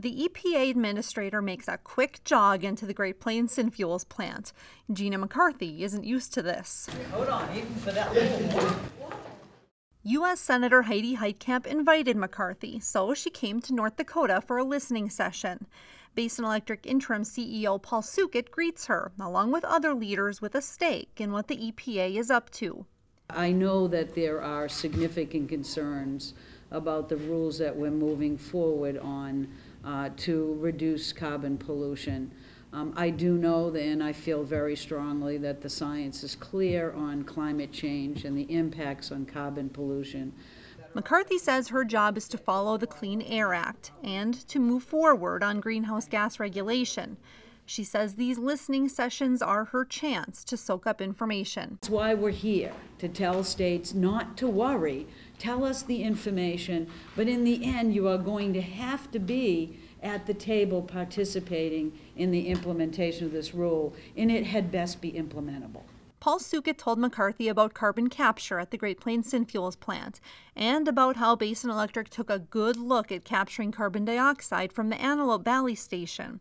The EPA administrator makes a quick jog into the Great Plains Synfuels plant. Gina McCarthy isn't used to this. Hold on, even for that little one. U.S. Senator Heidi Heitkamp invited McCarthy, so she came to North Dakota for a listening session. Basin Electric Interim CEO Paul Sukitt greets her, along with other leaders with a stake in what the EPA is up to. I know that there are significant concerns about the rules that we're moving forward on to reduce carbon pollution. I do know and I feel very strongly that the science is clear on climate change and the impacts on carbon pollution. McCarthy says her job is to follow the Clean Air Act and to move forward on greenhouse gas regulation. She says these listening sessions are her chance to soak up information. That's why we're here, to tell states not to worry, tell us the information, but in the end you are going to have to be at the table participating in the implementation of this rule, and it had best be implementable. Paul Sukitt told McCarthy about carbon capture at the Great Plains Synfuels plant and about how Basin Electric took a good look at capturing carbon dioxide from the Antelope Valley station.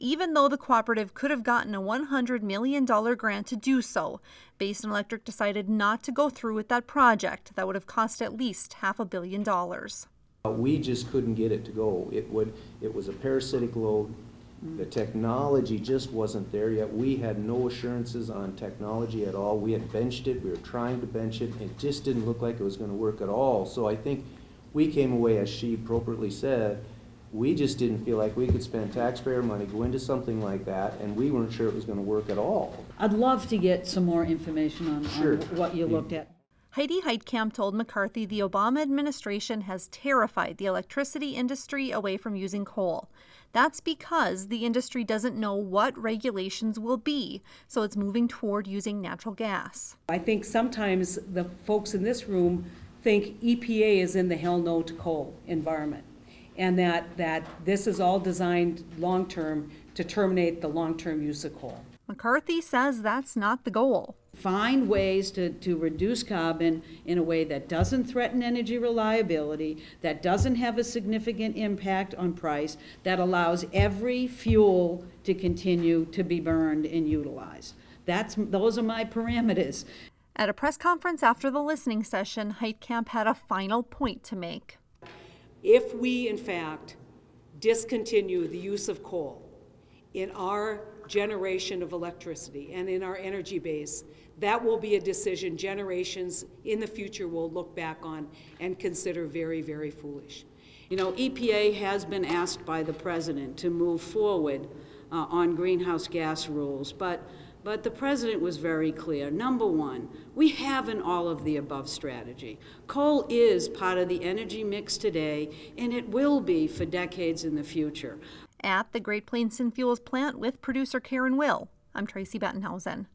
Even though the cooperative could have gotten a $100 million grant to do so, Basin Electric decided not to go through with that project that would have cost at least $500 million. We just couldn't get it to go. It was a parasitic load. The technology just wasn't there yet. We had no assurances on technology at all. We had benched it. We were trying to bench it. It just didn't look like it was going to work at all. So I think we came away, as she appropriately said, we just didn't feel like we could spend taxpayer money, go into something like that, and we weren't sure it was going to work at all. I'd love to get some more information on what you looked at. Heidi Heitkamp told McCarthy the Obama administration has terrified the electricity industry away from using coal. That's because the industry doesn't know what regulations will be, so it's moving toward using natural gas. I think sometimes the folks in this room think EPA is in the hell no to coal environment, and that this is all designed long-term to terminate the long-term use of coal. McCarthy says that's not the goal. Find ways to reduce carbon in a way that doesn't threaten energy reliability, that doesn't have a significant impact on price, that allows every fuel to continue to be burned and utilized. Those are my parameters. At a press conference after the listening session, Heitkamp had a final point to make. If we, in fact, discontinue the use of coal in our generation of electricity and in our energy base, that will be a decision generations in the future will look back on and consider very, very foolish. You know, EPA has been asked by the president to move forward on greenhouse gas rules, but the president was very clear. Number one, we have an all-of-the-above strategy. Coal is part of the energy mix today, and it will be for decades in the future. At the Great Plains Synfuels plant with producer Karen Will, I'm Tracy Bettenhausen.